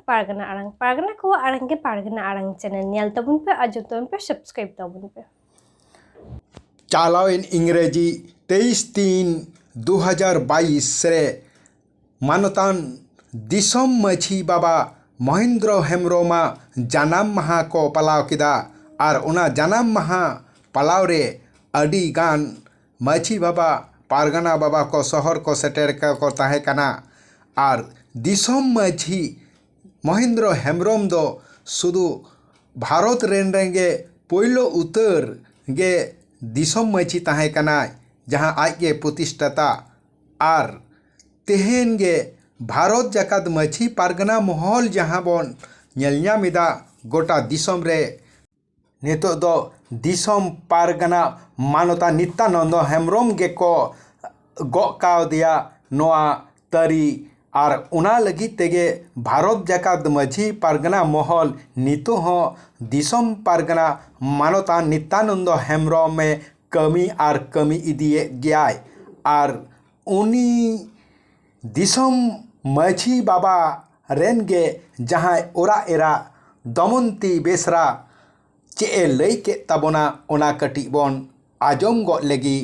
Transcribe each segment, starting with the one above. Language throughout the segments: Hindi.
pargana ko arang ke pargana arang channel nyal tabun pe ajum tabun pe subscribe tabun pe चालाविन इंग्रेजी 23/3/2022 से मानतान दिसम मछी बाबा महेंद्र हेम्ब्रोमा जानाम महा को पलाव किदा और उना जानाम महा पलाव रे अडी गान मछी बाबा पारगना बाबा को शहर को सेटेर को ताहे कना और दिसम मछी महेंद्र हेम्ब्रोम दो सुदु भारत रेन रेंगे पोइलो उतर गे दिसम मछी ताहे कना जहाँ आज के प्रतिष्ठता और तेहन गे भारत जाकात मछी पारगना महल जहाँ बन नेलनामिदा गोटा दिसम रे नितो दो दिसम पारगना मानता नित्यानंद हेम्ब्रोम गे को गकाव दिया नोआ तरी और उना लगी तेगे भारत जाकात मछी पारगना महल नितो हो दिसम पारगना मानता नित्यानंद हेम्ब्रोम में कमी और कमी इदिए गया और उनी दिसम मछी बाबा रेनगे जहाँ ओरा एरा दमनती बेसरा चे लई के तबोना ओना कटी बन आजम गो लेगी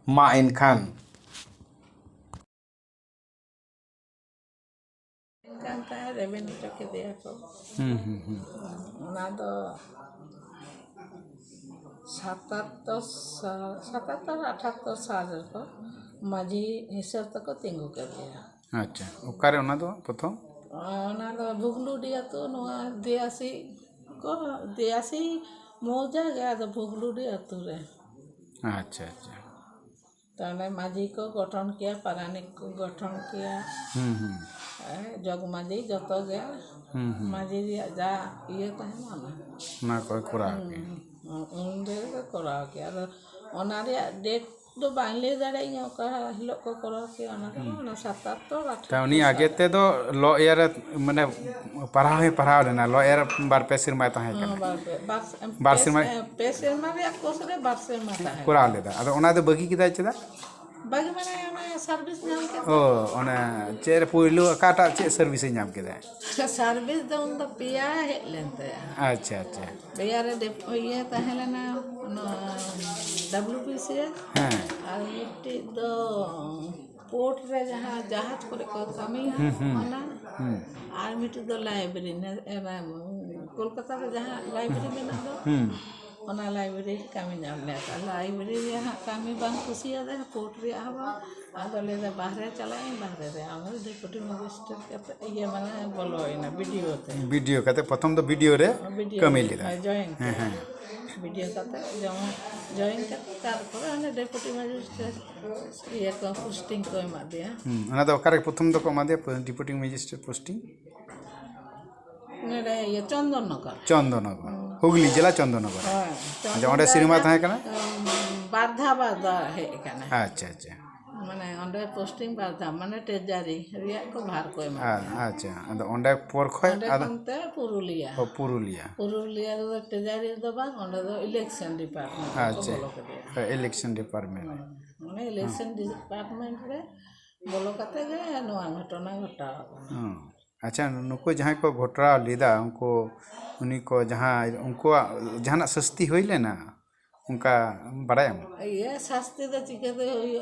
मा एनखान रेवेन्यू के दिया को ना तो 77-78 साल को माझी हिसाब तक तिंगु कर दिया। अच्छा ओकारे ओना दो प्रथम ओना तो भुगलू दिया तो नोआ दियासी को दियासी मौजा गया तो भुगलू दिया तुरे। अच्छा अच्छा ताने माझी को गठन किया पारानिक को गठन किया जग माझी जतो गया माझी जा ये कहना ना कोई कुरा के उनरे को करा के और ओनारे डेट दो बांगले दाड़े इन का हिलो को करा के ओना 77-78 ताउनी आगे ते दो लो एयर माने पढ़ाव लेना लो एयर बार पे सिरमा ताहे कना बार सिरमा पे सिरमा रे कोसरे बार सिरमा ताहे कुरा लेदा अदो ओना दे बगी किदा चदा बागी माने ओना सर्विस नाम के ओ ओना चेर पुइलो काटा चे सर्विस नाम केदा सर्विस दो उन तो पिया हे लेते अच्छा अच्छा पिया रे दे ये ताहे लेना WPC हां और इट्टी दो पोर्ट रे जहाँ जहाज करे को कमी है ओना आर्मी टू द लाइब्रेरी ने कोलकाता में जहाँ लाइब्रेरी में ना दो ओना लाइब्रेरी कमी नाम ले लाइब्रेरी यहाँ कमी बांग खुशी है पोर्ट रे आवा आदो ले दे बाहर चला बाहर रे आम डिप्टी मजिस्ट्रेट ये माने बोलो इना वीडियो कते प्रथम तो वीडियो रे कमी लेदा जॉइन वीडियो कते जॉइन कते तारपर आने डिप्टी मजिस्ट्रेट ये को पोस्टिंग को एमा दिया ओना दो ओकारे प्रथम तो को मा दिया डिप्टी मजिस्ट्रेट पोस्टिंग ने ये चंदननगर हुगली जिला चंदननगर अच्छा ओंडे सिनेमा ताहे कना बारधा है कना अच्छा अच्छा माने ओंडे पोस्टिंग बारधा माने तेजारी रिया को भार को एमा अच्छा अदो ओंडे पोर खय आदा पुरुलिया दो तेजारी दो बा ओंडे दो इलेक्शन डिपार्टमेंट अच्छा इलेक्शन डिपार्टमेंट माने इलेक्शन डिपार्टमेंट रे बोलो कते गे नोआ घटना घटा अच्छा नुको जहाँ को घोटरा लीदा उनको उन्हीं को जहाँ उनको जहाँ सस्ती हुई लेना उनका बड़ा ये सस्ती तो चिकते हुई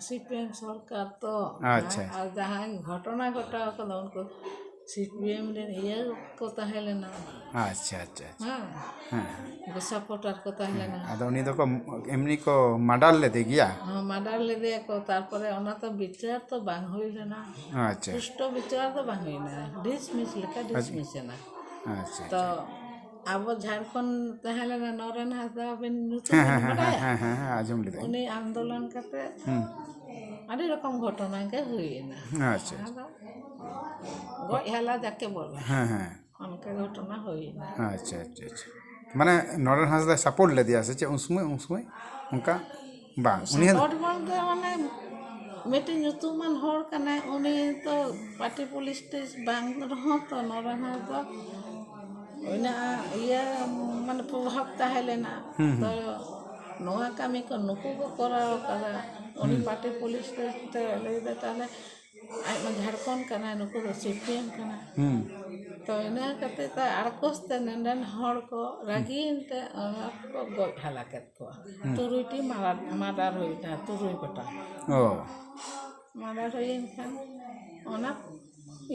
सीपीएम सरकार तो अच्छा और जहाँ घटना घटा को उनको सीपीएम ने ये को ताहे लेना अच्छा अच्छा हां वो सपोर्टर को ताहे लेना अदो उन्हीं तो को एमनी को मॉडल ले दे गया हां मॉडल ले दे को तारपरे ओना तो विचार तो बांग होई लेना अच्छा पुष्ट विचार तो बांग होई ना डिसमिस लेका डिसमिस ना अच्छा तो अब झारखंड ताहे लेना नौरन हासदा बिन हां आजम ले उनी आंदोलन करते अनेक रकम घटना के हुई ना अच्छा गो हला जाके बोल हां उनके घटना हुई ना अच्छा अच्छा अच्छा माने नौरन हासदा सपोर्ट ले दिया से उसमें उनका बा उन्हीं सपोर्ट बोलते माने मीटिंग तुमन होर कना उनी तो पार्टी पुलिस बांग रहो तो नौरन हासदा ओना ये माने प्रभाव ताहे लेना तो नोआ कमी को नुको को कराओ करा उनी पार्टी पुलिस ते ले दे ताले aj ma Jharkhand kana nuku do CPM kana to ina kate ta arkos te nenden hor ko ragin te ona ko goj halaket ko turuiti madar hoina turui pata oh madar hoin kan ona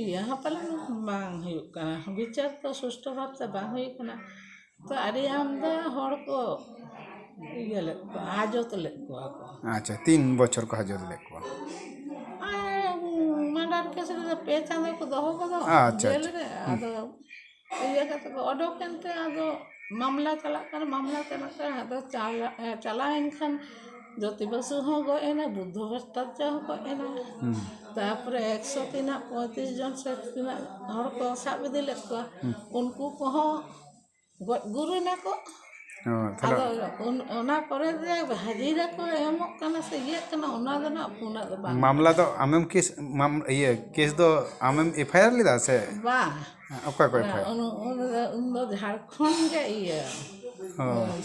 iya hapala bang huyuk kana bicar to susto bhab te bang huyuk kana to ari amda hor ko iya lek ko hajot lek ko ako अच्छा 3 বছর को हजर लेको mandar kes re pe chanda ko doho ko do अच्छा, jel re ado iya kata ko odok ente ado mamla chalak kan mamla chalak kan ado chalain kan joti basu ho go ena buddho bhastacha ho go ena tapore 135 jon se tina hor ko sab dile ko unku ko ho guru na ko oh thalo ado ona pore je hajira ko emok kana se ye kana ona do na puna do bang मामला तो आमेम केस ये केस दो आमेम एफआईआर लिदा से bang ओका को एफआईआर उन झारखंड के ये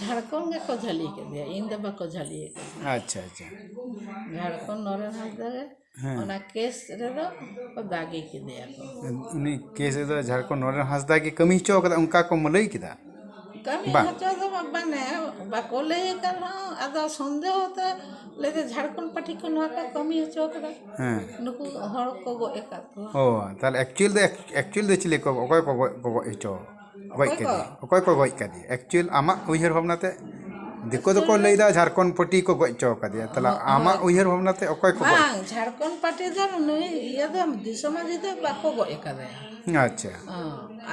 झारखंड के को झली के दिया इन दबा को झली अच्छा अच्छा झारखंड नरेन हासदा के ओना केस रे दो को दागी के दिया को उनी केस दो झारखंड नरेन हासदा की कमी चो कदा उनका को मलई किदा कमी bang. हचो तो बने बाको ले कर आदा संदेह होता ले झारखंड पार्टी को नवा का कमी हचो कदा हां नुकु हर को गो एका को ओ ताल एक्चुअल दे चिले को ओकय को इचो गय के ओकय को गय का दी एक्चुअल आमा उइहर भावनाते दिको दको लेदा झारखंड पार्टी को गय चो का दिया तला आमा उइहर भावनाते ओकय को गय bang झारखंड पार्टी दर नुई ये दो दिसमाजी दे बाको गो एका दे अच्छा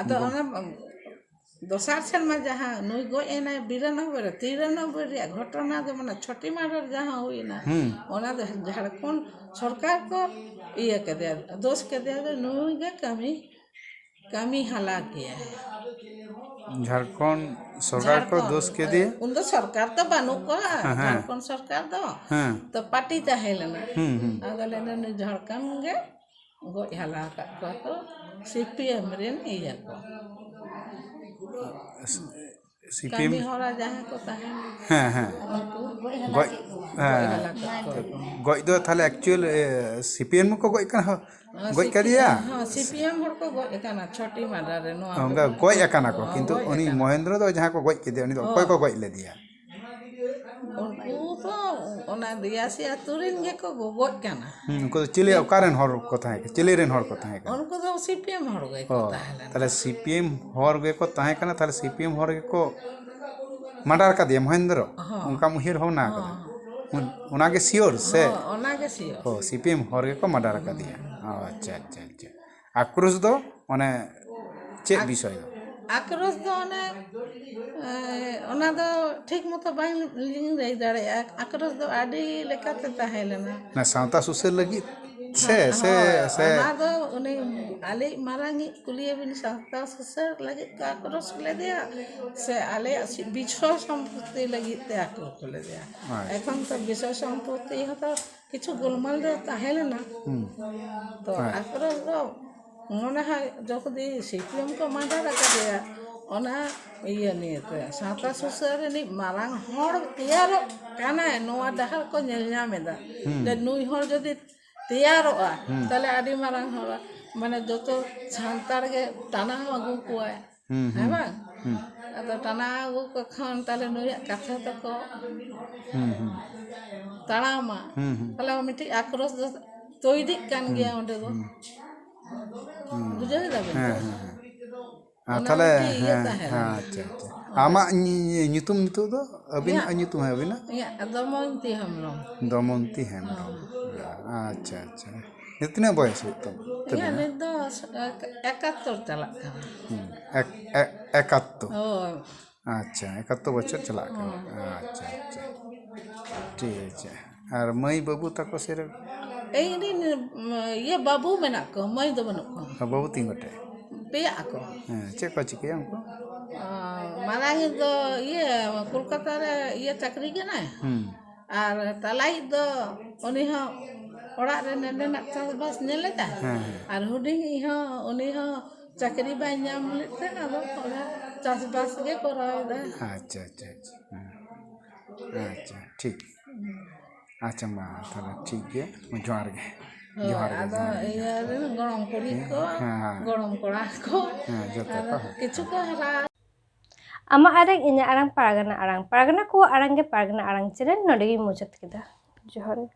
ᱟᱫᱚ ᱚᱱᱟ ᱫᱚᱥᱟᱨ ᱥᱮᱨᱢᱟ ᱡᱟᱦᱟᱸ ᱱᱩᱭ ᱜᱚᱡ ᱮᱱᱟᱭ 93 ᱨᱮᱭᱟᱜ ᱜᱷᱚᱴᱚᱱᱟ ᱫᱚ ᱢᱟᱱᱮ ᱪᱷᱚᱴᱤ ᱢᱟᱰᱟᱨ ᱡᱟᱦᱟᱸ ᱦᱩᱭᱱᱟ ᱚᱱᱟ ᱫᱚ ঝাড়খণ্ড সরকার को ইয়ে কেদেয়া দোষ কেদেয়া নুই गे कमी हला किया है झारखंड सरकार को दोष के दिए उन तो सरकार तो बानू को झारखंड सरकार तो हां तो पार्टी चाहे लेना अगर लेना झारखंड गे गो हला का को सीपीएम रेन इया को सीपीएम कमी होला जहां को ताहे हां हां गय गय दो थाले एक्चुअल सीपीएम को गय का गय का दिया हां सीपीएम हर को गो एकाना छोटी माडा रे नो उनका गय एकाना को किंतु उनी महेंद्र दो जहां को गय के दिया उनी तो कोई को गय ले दिया उनको तो ओना दियासी अतुरिन गे को गो काना उनको तो चिले ओकारेन हर को ताहे चिले रेन हर को ताहे उनको तो सीपीएम हर गए को ताहे ताले सीपीएम हर गे को ताहे कना ताले सीपीएम हर गे को मर्डर का दिया महेंद्र उनका मुहिर हो ना उना के श्योर से ओना के सियो ओ सीपीएम हर गे को मर्डर का दिया अच्छा अच्छा अच्छा आक्रोश दो माने चे विषय दो आक्रोश दो ओना दो ठीक मतो बाई लिंग रही दाड़े आक्रोश दो आडी लेकाते ताहे लेना ना सावता सुसेल लगी से ओना दो उनी आले मारांगी कुलिए बिन सावता सुसेल लगी का आक्रोश ले दिया से आले विषय संपत्ति लगी ते आक्रोश ले दिया এখন তো বিষয় সম্পত্তি হতো কিছু গোলমাল রে তাহে लेना তো আক্রোশ দো মনে হয় যখন সিপিএম को माडा रखा दिया ओना इया निते साता सुसर नि मारांग हर तैयार काना नोआ डहार को नेल नामेदा दे नुई हर जदि तैयारोआ ताले आडी मारांग हवा माने जतो सांतार गे टाना आगु कोआ है बा अतो टाना आगु को खान ताले नुई कथा तको ताणामा ताले मिटी आक्रोश तोइदी कान गया ओंडे दो बुझे दाबे ताले हां अच्छा अच्छा आमा nyutum itu do abin nyutum abina ya Damayanti हमरो दमयंती हेमब्रम अच्छा अच्छा कितने बयस होता ya ने दो 71 चला kana 71 ओ अच्छा 71 बच्चर चला अच्छा अच्छा ठीक है और मई बाबू तक से ये बाबू मेना को मई दो बनो को बाबू तीन गोटे पे आको चे को चिकिया उनको मारांगी दो ये कोलकाता रे ये चाकरी के ना और तलाई दो उनी हो ओड़ा रे नेने ना चासबास नेले ता और हुडिंग हो उनी हो चाकरी बाय नाम लेते अदो ओड़ा चासबास के कराय दा अच्छा अच्छा अच्छा अच्छा ठीक अच्छा मा थाला ठीक है जोहार गे जोहार गे ᱟᱫᱚ ᱤᱭᱟᱹ ᱨᱮᱱ ᱜᱚᱲᱚᱢ ᱠᱩᱲᱤ ᱠᱚ ᱜᱚᱲᱚᱢ ᱠᱚᱲᱟ ᱠᱚ ᱡᱚᱛᱚ ᱟᱫᱚ ᱠᱤᱪᱷᱩ ᱠᱚ ᱦᱟᱨᱟ ᱟᱢᱟᱜ ᱟᱲᱟᱝ ᱤᱧᱟᱹᱜ ᱟᱲᱟᱝ ᱯᱟᱨᱜᱟᱱᱟ ᱠᱚᱣᱟᱜ ᱟᱲᱟᱝ ᱜᱮ ᱯᱟᱨᱜᱟᱱᱟ ᱟᱲᱟᱝ ᱪᱮᱱᱮᱞ ᱱᱚᱰᱮ ᱜᱤᱧ ᱢᱩᱪᱟᱹᱫ ᱠᱮᱫᱟ ᱡᱚᱦᱟᱨ ᱜᱮ